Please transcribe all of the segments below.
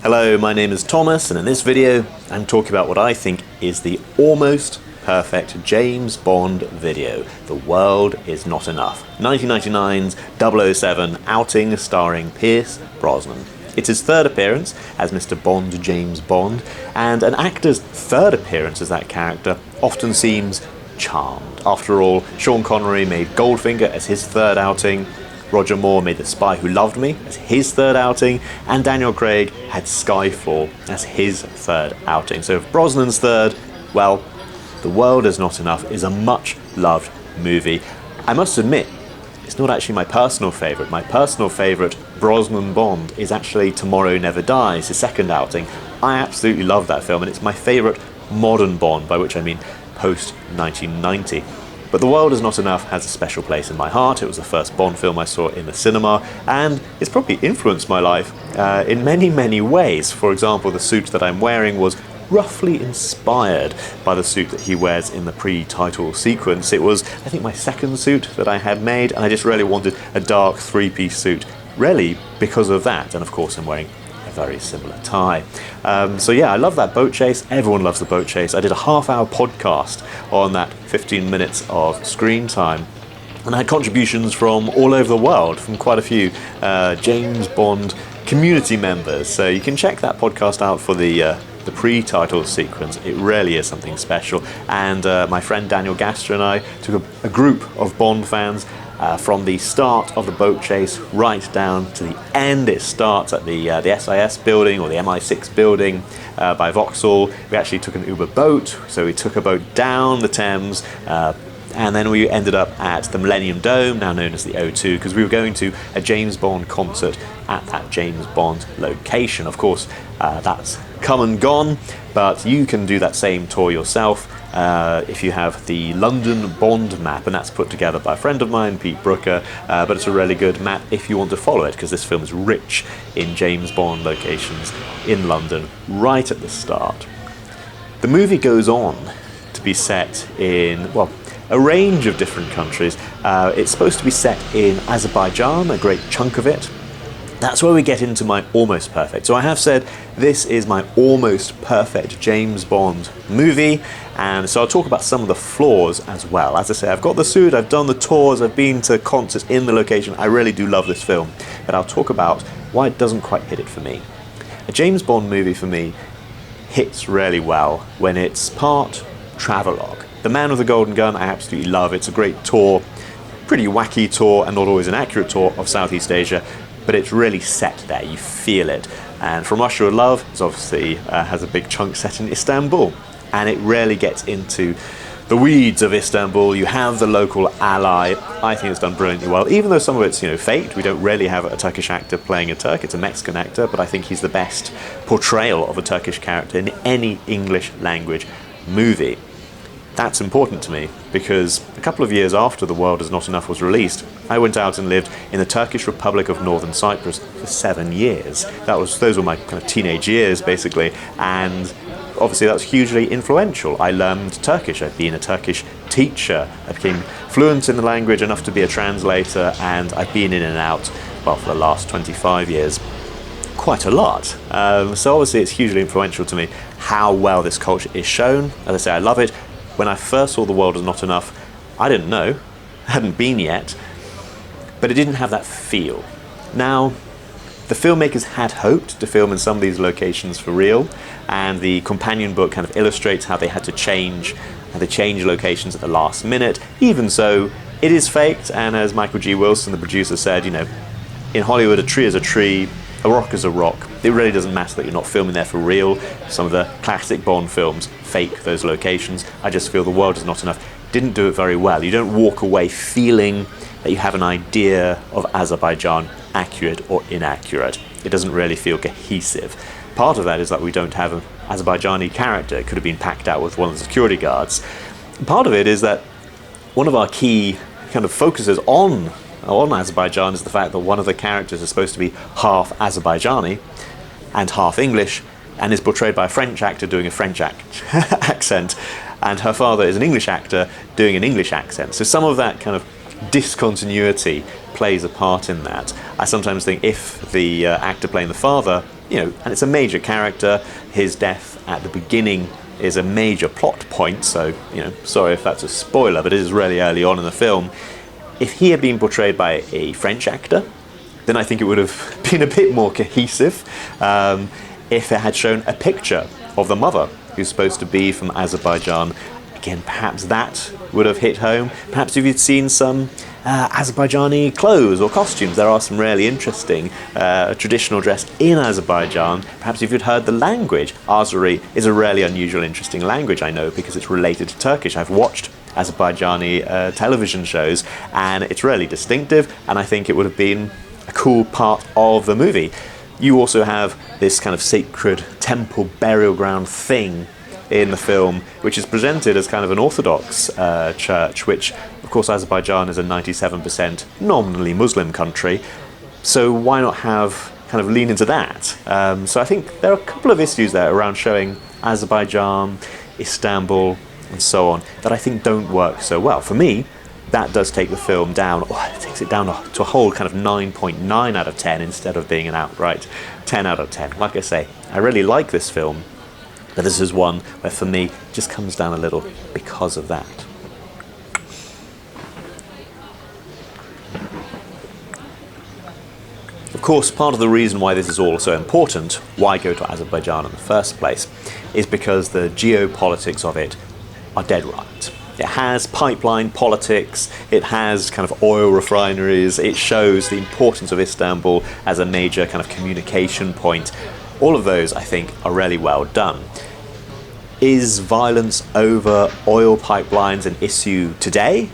Hello, my name is Thomas, and in this video I'm talking about what I think is the almost perfect James Bond video, The World Is Not Enough, 1999's 007 outing starring Pierce Brosnan. It's his third appearance as Mr. Bond, James Bond, and an actor's third appearance as that character often seems charmed. After all, Sean Connery made Goldfinger as his third outing, Roger Moore made The Spy Who Loved Me as his third outing, and Daniel Craig had Skyfall as his third outing. So if Brosnan's third, well, The World Is Not Enough is a much-loved movie. I must admit, it's not actually my personal favourite. My personal favourite Brosnan Bond is actually Tomorrow Never Dies, his second outing. I absolutely love that film, and it's my favourite modern Bond, by which I mean post-1990. But The World Is Not Enough has a special place in my heart. It was the first Bond film I saw in the cinema, and it's probably influenced my life in many, many ways. For example, the suit that I'm wearing was roughly inspired by the suit that he wears in the pre-title sequence. It was, I think, my second suit that I had made, and I just really wanted a dark three-piece suit, really because of that. And of course I'm wearing a very similar tie. So yeah, I love that boat chase. Everyone loves the boat chase. I did a half-hour podcast on that 15 minutes of screen time, and I had contributions from all over the world, from quite a few James Bond community members. So you can check that podcast out for the pre-title sequence. It really is something special. And my friend Daniel Gaster and I took a group of Bond fans from the start of the boat chase right down to the end. It starts at the SIS building, or the MI6 building by Vauxhall. We actually took an Uber boat, so we took a boat down the Thames, and then we ended up at the Millennium Dome, now known as the O2, because we were going to a James Bond concert at that James Bond location. Of course, that's come and gone, but you can do that same tour yourself if you have the London Bond map, and that's put together by a friend of mine, Pete Brooker, but it's a really good map if you want to follow it, because this film is rich in James Bond locations in London right at the start. The movie goes on to be set in, well, a range of different countries. It's supposed to be set in Azerbaijan, a great chunk of it. That's where we get into my almost perfect. So I have said this is my almost perfect James Bond movie, and so I'll talk about some of the flaws as well. As I say, I've got the suit, I've done the tours, I've been to concerts in the location. I really do love this film, but I'll talk about why it doesn't quite hit it for me. A James Bond movie for me hits really well when it's part travelogue. The Man with the Golden Gun I absolutely love. It's a great tour, pretty wacky tour, and not always an accurate tour of Southeast Asia, but it's really set there, you feel it. And From Russia with Love is obviously has a big chunk set in Istanbul, and it really gets into the weeds of Istanbul. You have the local ally. I think it's done brilliantly well, even though some of it's faked. We don't really have a Turkish actor playing a Turk, it's a Mexican actor, but I think he's the best portrayal of a Turkish character in any English language movie. That's important to me, because a couple of years after The World Is Not Enough was released, I went out and lived in the Turkish Republic of Northern Cyprus for 7 years. Those were my kind of teenage years, basically, and obviously that was hugely influential. I learned Turkish. I'd been a Turkish teacher. I became fluent in the language enough to be a translator, and I've been in and out, well, for the last 25 years, quite a lot. So obviously it's hugely influential to me how well this culture is shown. As I say, I love it. When I first saw The World Is Not Enough, I didn't know, hadn't been yet, but it didn't have that feel. Now, the filmmakers had hoped to film in some of these locations for real, and the companion book kind of illustrates how they had to change, how they change locations at the last minute. Even so, it is faked, and as Michael G. Wilson, the producer, said, in Hollywood, a tree is a tree, a rock is a rock. It really doesn't matter that you're not filming there for real. Some of the classic Bond films fake those locations. I just feel The World Is Not Enough didn't do it very well. You don't walk away feeling that you have an idea of Azerbaijan, accurate or inaccurate. It doesn't really feel cohesive. Part of that is that we don't have an Azerbaijani character. It could have been packed out with one of the security guards. Part of it is that one of our key kind of focuses on Azerbaijan is the fact that one of the characters is supposed to be half Azerbaijani and half English, and is portrayed by a French actor doing a French accent, and her father is an English actor doing an English accent. So some of that kind of discontinuity plays a part in that. I sometimes think if the actor playing the father, and it's a major character, his death at the beginning is a major plot point, so, sorry if that's a spoiler, but it is really early on in the film. If he had been portrayed by a French actor, then I think it would have been a bit more cohesive. If it had shown a picture of the mother, who's supposed to be from Azerbaijan, again, perhaps that would have hit home. Perhaps if you'd seen some Azerbaijani clothes or costumes, there are some really interesting traditional dress in Azerbaijan. Perhaps if you'd heard the language. Azeri is a really unusual, interesting language, I know, because it's related to Turkish. I've watched Azerbaijani television shows, and it's really distinctive, and I think it would have been a cool part of the movie. You also have this kind of sacred temple burial ground thing in the film, which is presented as kind of an Orthodox church, which, of course, Azerbaijan is a 97% nominally Muslim country, so why not have kind of lean into that? So I think there are a couple of issues there around showing Azerbaijan, Istanbul, and so on, that I think don't work so well. For me, that does take the film down, it takes it down to a whole kind of 9.9 out of 10 instead of being an outright 10 out of 10. Like I say, I really like this film, but this is one where for me it just comes down a little because of that. Of course, part of the reason why this is all so important, why go to Azerbaijan in the first place, is because the geopolitics of it are dead right. It has pipeline politics, it has kind of oil refineries, it shows the importance of Istanbul as a major kind of communication point. All of those, I think, are really well done. Is violence over oil pipelines an issue today?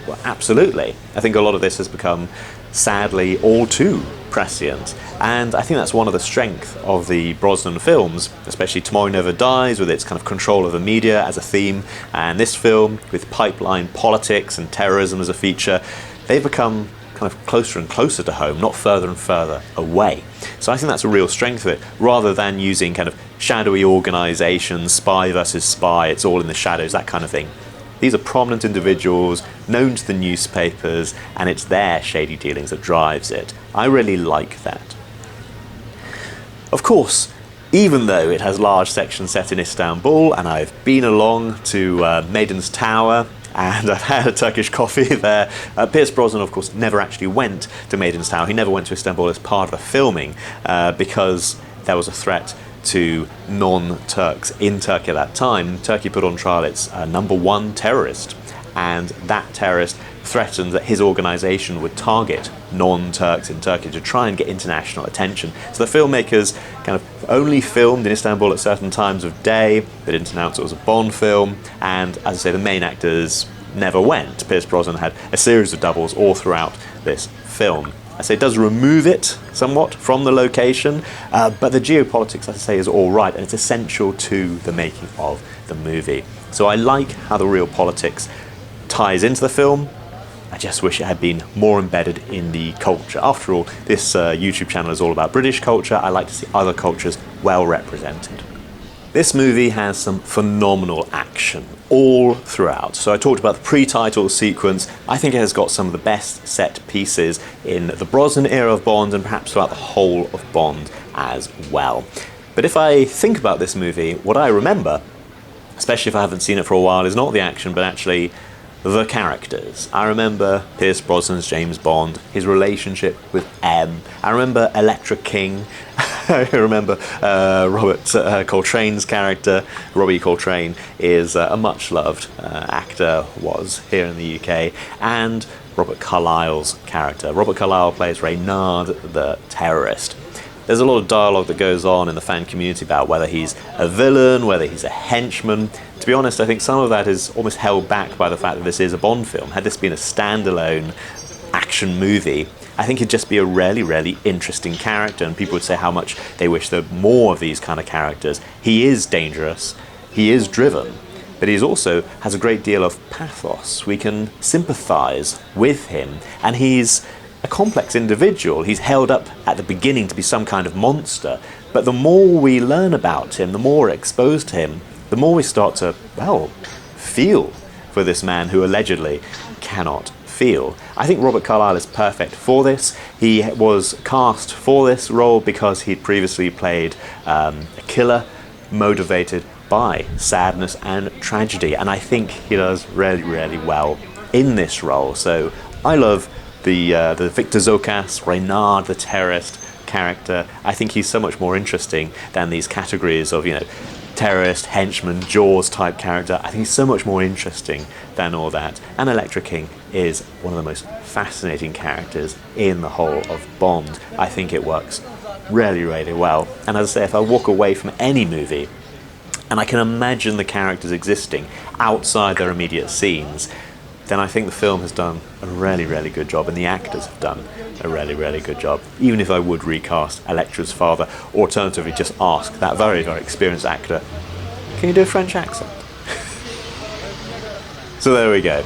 Well, absolutely. I think a lot of this has become, sadly, all too prescient. And I think that's one of the strengths of the Brosnan films, especially Tomorrow Never Dies, with its kind of control of the media as a theme, and this film with pipeline politics and terrorism as a feature. They've become kind of closer and closer to home, not further and further away. So I think that's a real strength of it, rather than using kind of shadowy organisations, spy versus spy, it's all in the shadows, that kind of thing. These are prominent individuals, known to the newspapers, and it's their shady dealings that drives it. I really like that. Of course, even though it has large sections set in Istanbul, and I've been along to Maiden's Tower, and I've had a Turkish coffee there, Pierce Brosnan, of course, never actually went to Maiden's Tower. He never went to Istanbul as part of the filming, because there was a threat to non-Turks in Turkey at that time. Turkey put on trial its #1 terrorist, and that terrorist threatened that his organisation would target non-Turks in Turkey to try and get international attention. So the filmmakers kind of only filmed in Istanbul at certain times of day. They didn't announce it was a Bond film, and as I say, the main actors never went. Pierce Brosnan had a series of doubles all throughout this film. I say it does remove it somewhat from the location, but the geopolitics, as I say, is all right, and it's essential to the making of the movie. So I like how the real politics ties into the film. I just wish it had been more embedded in the culture. After all, this YouTube channel is all about British culture. I like to see other cultures well represented. This movie has some phenomenal action all throughout. So I talked about the pre-title sequence. I think it has got some of the best set pieces in the Brosnan era of Bond, and perhaps throughout the whole of Bond as well. But if I think about this movie, what I remember, especially if I haven't seen it for a while, is not the action, but actually the characters. I remember Pierce Brosnan's James Bond, his relationship with M. I remember Electra King. I remember Robert Coltrane's character. Robbie Coltrane is a much-loved actor, was here in the UK, and Robert Carlyle's character. Robert Carlyle plays Reynard the terrorist. There's a lot of dialogue that goes on in the fan community about whether he's a villain, whether he's a henchman. To be honest, I think some of that is almost held back by the fact that this is a Bond film. Had this been a standalone action movie, I think he'd just be a really, really interesting character, and people would say how much they wish there were more of these kind of characters. He is dangerous, he is driven, but he also has a great deal of pathos. We can sympathise with him, and he's a complex individual. He's held up at the beginning to be some kind of monster, but the more we learn about him, the more we're exposed to him, the more we start to, well, feel for this man who allegedly cannot feel. I think Robert Carlyle is perfect for this. He was cast for this role because he'd previously played a killer motivated by sadness and tragedy, and I think he does really, really well in this role. So I love the Victor Zocas, Reynard, the terrorist character. I think he's so much more interesting than these categories of, terrorist, henchman, Jaws type character. I think he's so much more interesting than all that. And Elektra King is one of the most fascinating characters in the whole of Bond. I think it works really, really well. And as I say, if I walk away from any movie and I can imagine the characters existing outside their immediate scenes, then I think the film has done a really, really good job, and the actors have done a really, really good job. Even if I would recast Elektra's father, or alternatively just ask that very, very experienced actor, can you do a French accent? So there we go.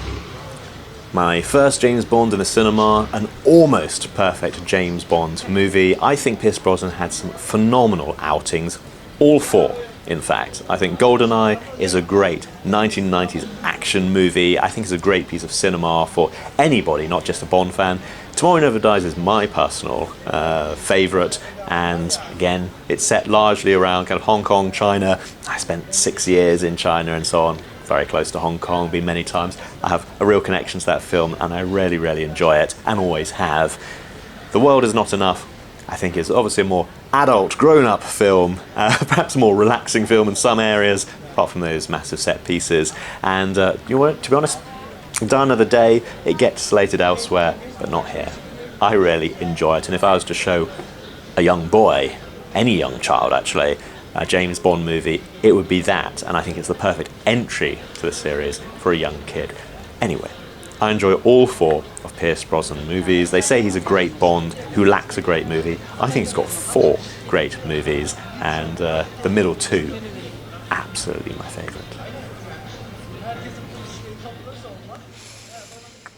My first James Bond in the cinema, an almost perfect James Bond movie. I think Pierce Brosnan had some phenomenal outings, all four. In fact, I think GoldenEye is a great 1990s action movie. I think it's a great piece of cinema for anybody, not just a Bond fan. Tomorrow Never Dies is my personal favourite, and again, it's set largely around kind of Hong Kong, China. I spent 6 years in China and so on, very close to Hong Kong, been many times. I have a real connection to that film, and I really, really enjoy it, and always have. The World Is Not Enough, I think, is obviously a more adult, grown-up film, perhaps a more relaxing film in some areas, apart from those massive set pieces. And to be honest, Die Another Day, it gets slated elsewhere, but not here. I really enjoy it, and if I was to show a young boy, any young child actually, a James Bond movie, it would be that, and I think it's the perfect entry to the series for a young kid. Anyway, I enjoy all four of Pierce Brosnan movies. They say he's a great Bond who lacks a great movie. I think he's got 4 great movies, and the middle 2, absolutely my favourite.